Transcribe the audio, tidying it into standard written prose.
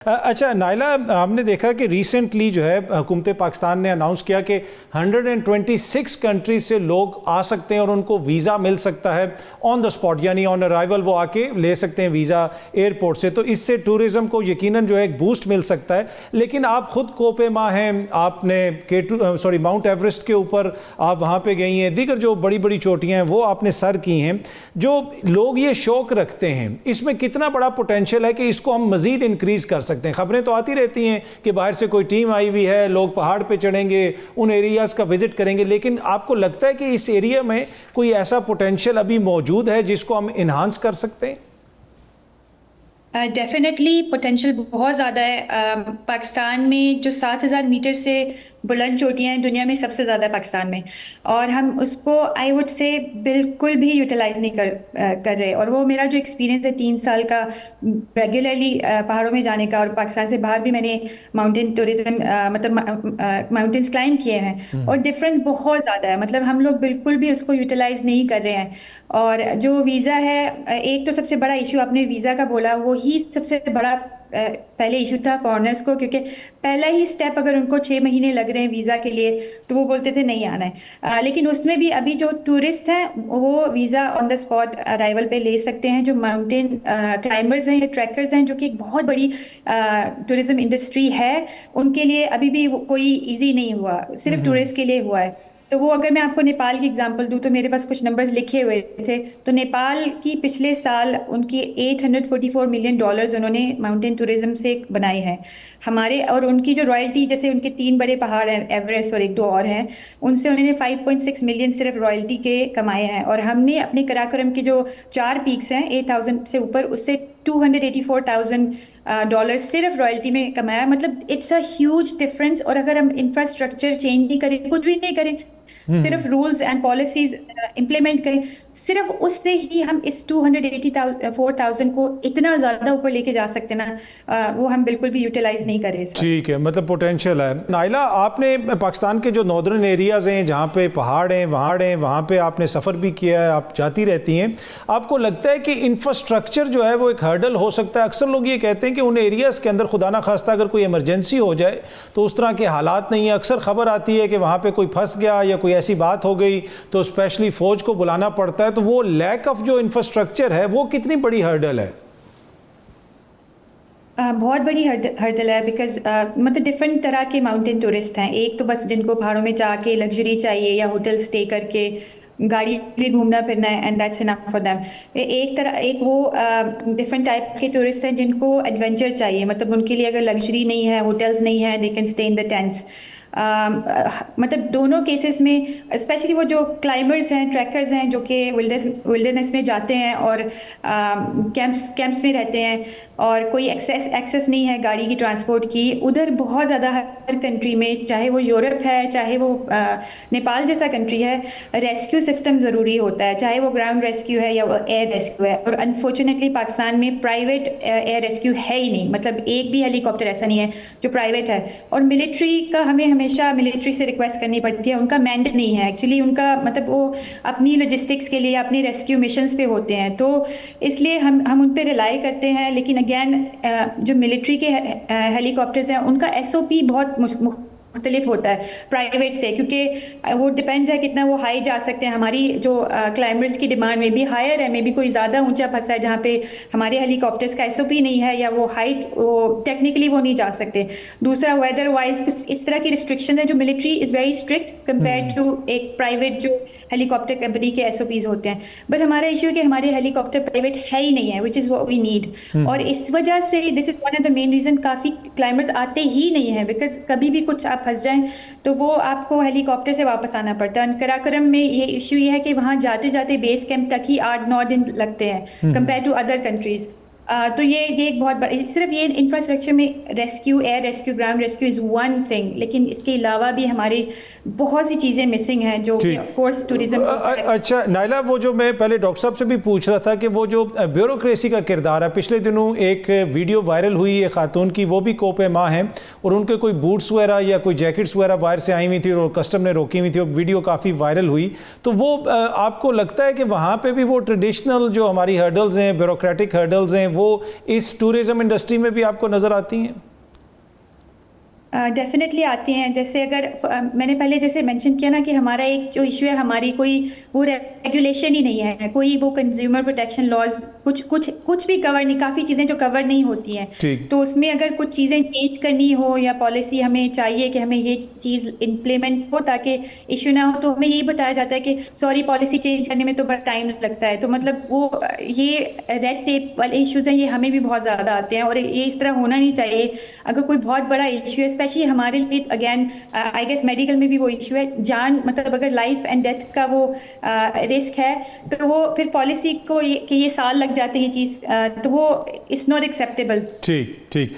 अच्छा नाइला, हमने देखा कि रिसेंटली जो है हुकूमत पाकिस्तान ने अनाउंस किया कि 126 कंट्रीज से लोग आ सकते हैं और उनको वीज़ा मिल सकता है ऑन द स्पॉट, यानी ऑन अराइवल वो आके ले सकते हैं वीज़ा एयरपोर्ट से। तो इससे टूरिज़्म को यकीनन जो है एक बूस्ट मिल सकता है। लेकिन आप खुद कोपेमा हैं, आपने माउंट एवरेस्ट के ऊपर आप वहाँ पे गई हैं, दीगर जो बड़ी बड़ी चोटियाँ हैं वो आपने सर की हैं। जो लोग ये शौक़ रखते हैं, इसमें कितना बड़ा पोटेंशियल है कि इसको हम मज़ीद इंक्रीज़ कर सकते हैं? खबरें तो आती रहती हैं कि बाहर से कोई टीम आई हुई है, लोग पहाड़ पे चढ़ेंगे, उन एरियाज़ का विजिट करेंगे, लेकिन आपको लगता है कि इस एरिया में कोई ऐसा पोटेंशियल अभी मौजूद है जिसको हम इन्हांस कर सकते हैं? डेफिनेटली पोटेंशियल बहुत ज़्यादा है। पाकिस्तान में जो 7,000 मीटर से बुलंद चोटियाँ हैं दुनिया में सबसे ज़्यादा है पाकिस्तान में, और हम उसको आई वुड से बिल्कुल भी यूटिलाइज नहीं कर रहे। और वो मेरा जो एक्सपीरियंस है 3 साल का रेगुलरली पहाड़ों में जाने का, और पाकिस्तान से बाहर भी मैंने माउंटेन टूरिज्म मतलब माउंटेन्स क्लाइंब किए हैं, और डिफरेंस बहुत ज़्यादा है। मतलब हम लोग बिल्कुल भी उसको यूटिलाइज नहीं कर रहे हैं। और जो वीज़ा है, एक तो सबसे बड़ा इशू आपने वीज़ा का बोला, वो ही सबसे बड़ा पहले इशू था फॉरेनर्स को, क्योंकि पहला ही स्टेप अगर उनको 6 महीने लग रहे हैं वीज़ा के लिए तो वो बोलते थे नहीं आना है। लेकिन उसमें भी अभी जो टूरिस्ट हैं वो visa on the spot arrival पे ले सकते हैं। जो माउंटेन क्लाइंबर्स हैं या ट्रैकर्स हैं, जो कि एक बहुत बड़ी टूरिज्म इंडस्ट्री है, उनके लिए अभी भी कोई ईजी नहीं हुआ, सिर्फ टूरिस्ट के लिए हुआ है। तो वो अगर मैं आपको नेपाल की एग्जांपल दूं तो मेरे पास कुछ नंबर्स लिखे हुए थे। तो नेपाल की पिछले साल उनकी $844 मिलियन उन्होंने माउंटेन टूरिज्म से बनाए हैं। हमारे और उनकी जो रॉयल्टी, जैसे उनके 3 बड़े पहाड़ हैं एवरेस्ट और 1-2 और हैं, उनसे उन्होंने 5.6 मिलियन सिर्फ रॉयल्टी के कमाए हैं। और हमने अपने कराकोरम की जो 4 पीक्स हैं 8,000 से ऊपर, उससे $284,000 सिर्फ रॉयल्टी में कमाया। मतलब इट्स अ ह्यूज डिफरेंस। और अगर हम इंफ्रास्ट्रक्चर चेंज नहीं करें, कुछ भी नहीं करें, सिर्फ रूल्स एंड पॉलिसीज इंप्लीमेंट करें, सिर्फ उससे ही हम इस 284,000 को इतना ज़्यादा ऊपर लेके जा सकते ना, वो हम बिल्कुल भी यूटिलाइज नहीं करें। ठीक है, मतलब पोटेंशियल है। नाइला, आपने पाकिस्तान के जो नॉर्दर्न एरियाज़ हैं जहाँ पे पहाड़ हैं वहाँ पे आपने सफ़र भी किया है, आप जाती रहती हैं। आपको लगता है कि इंफ्रास्ट्रक्चर जो है वो एक हर्डल हो सकता है? अक्सर लोग ये कहते हैं कि उन एरियाज़ के अंदर खुदा ना खास्ता अगर कोई इमरजेंसी हो जाए तो उस तरह के हालात नहीं है। अक्सर खबर आती है कि वहाँ पर कोई फंस गया या कोई ऐसी बात हो गई तो स्पेशली फ़ौज को बुलाना पड़ता है। तो वो लैक ऑफ जो इंफ्रास्ट्रक्चर है वो कितनी बड़ी हर्डल है? बहुत बड़ी हर्डल है, बिकॉज मतलब डिफरेंट तरह के माउंटेन टूरिस्ट हैं। एक तो बस जिनको पहाड़ों में जाके लग्जरी चाहिए या होटल स्टे करके गाड़ी में घूमना फिरना है, and that's enough for them. एक वो डिफरेंट टाइप के टूरिस्ट हैं जिनको एडवेंचर चाहिए। मतलब उनके लिए अगर लग्जरी नहीं है, होटल्स नहीं है, they can stay in the tents. मतलब दोनों केसेस में, स्पेशली वो जो क्लाइंबर्स हैं, ट्रैकर्स हैं, जो कि विल्डरनेस में जाते हैं और कैंप्स में रहते हैं, और कोई एक्सेस नहीं है गाड़ी की, ट्रांसपोर्ट की। उधर बहुत ज़्यादा हर कंट्री में, चाहे वो यूरोप है, चाहे वो नेपाल जैसा कंट्री है, रेस्क्यू सिस्टम ज़रूरी होता है, चाहे वो ग्राउंड रेस्क्यू है या वो एयर रेस्क्यू है। और अनफॉर्चुनेटली पाकिस्तान में प्राइवेट एयर रेस्क्यू है ही नहीं। मतलब एक भी हेलीकॉप्टर ऐसा नहीं है जो प्राइवेट है। और मिलिट्री का हमेशा मिलिट्री से रिक्वेस्ट करनी पड़ती है, उनका मैंडेट नहीं है एक्चुअली। उनका मतलब वो अपनी लॉजिस्टिक्स के लिए, अपनी रेस्क्यू मिशंस पे होते हैं, तो इसलिए हम उन पे रिलाई करते हैं। लेकिन अगेन जो मिलिट्री के हेलीकॉप्टर्स हैं उनका SOP बहुत मुख्तलिफ होता है प्राइवेट से, क्योंकि वो डिपेंड है कितना वो हाई जा सकते हैं। हमारी जो क्लाइंबर्स की डिमांड में भी हायर है, मे भी कोई ज़्यादा ऊंचा फंसा है जहाँ पे हमारे हेलीकॉप्टर्स का SOP नहीं है, या वो हाइट वो टेक्निकली वो नहीं जा सकते। दूसरा, वेदर वाइज कुछ इस तरह की रिस्ट्रिक्शन है। जो military is very strict compare to एक प्राइवेट जो हेलीकॉप्टर कंपनी के SOPs होते हैं। बट हमारा इशू है कि हमारे हेलीकॉप्टर प्राइवेट है ही नहीं है, which is what we need. और इस वजह से this is one of the main reason काफ़ी क्लाइंबर्स आते ही नहीं है, बिकॉज कभी भी कुछ फंस जाएं तो वो आपको हेलीकॉप्टर से वापस आना पड़ता है। कराकोरम में ये इशू ये है कि वहाँ जाते जाते बेस कैंप तक ही 8-9 दिन लगते हैं कंपेयर टू अदर कंट्रीज। तो ये एक बहुत बड़ा, सिर्फ ये इंफ्रास्ट्रक्चर में rescue, air rescue, ground rescue is one thing, लेकिन इसके अलावा भी हमारी बहुत सी चीज़ें मिसिंग हैं जो कि ऑफ कोर्स टूरिज्म। अच्छा नाइला, वो जो मैं पहले डॉक्टर साहब से भी पूछ रहा था कि वो जो ब्यूरोक्रेसी का किरदार है, पिछले दिनों एक वीडियो वायरल हुई है खातून की, वो भी कोपेमा हैं और उनके कोई बूट्स वगैरह या कोई जैकेट्स वगैरह बाहर से आई हुई थी और कस्टम ने रोकी हुई थी, वीडियो काफ़ी वायरल हुई। तो वो आपको लगता है कि वहाँ पर भी वो ट्रेडिशनल जो हमारी हर्डल्स हैं, ब्यूरोक्रेटिक हर्डल्स हैं, वो इस टूरिज्म इंडस्ट्री में भी आपको नज़र आती हैं? डेफिनेटली आती हैं। जैसे अगर मैंने पहले जैसे मेंशन किया ना कि हमारा एक जो इशू है, हमारी कोई वो रेगुलेशन ही नहीं है, कोई वो कंज्यूमर प्रोटेक्शन लॉज कुछ भी कवर नहीं, काफ़ी चीज़ें जो कवर नहीं होती हैं। ठीक। तो उसमें अगर कुछ चीज़ें चेंज करनी हो या पॉलिसी हमें चाहिए कि हमें ये चीज़ इम्प्लीमेंट हो ताकि इशू ना हो, तो हमें यही बताया जाता है कि सॉरी पॉलिसी चेंज करने में तो बड़ा टाइम लगता है। तो मतलब वो ये रेड टेप वाले इश्यूज हैं, ये हमें भी बहुत ज़्यादा आते हैं और ये इस तरह होना नहीं चाहिए। अगर कोई बहुत बड़ा इशू है, स्पेशली हमारे लिए, अगेन आई गेस मेडिकल में भी वो इशू है, जान मतलब अगर लाइफ एंड डेथ का वो रिस्क है, तो वो फिर पॉलिसी को कि ये साल लग जाते हैं ये चीज़, तो वो इट्स नॉट एक्सेप्टेबल। ठीक ठीक।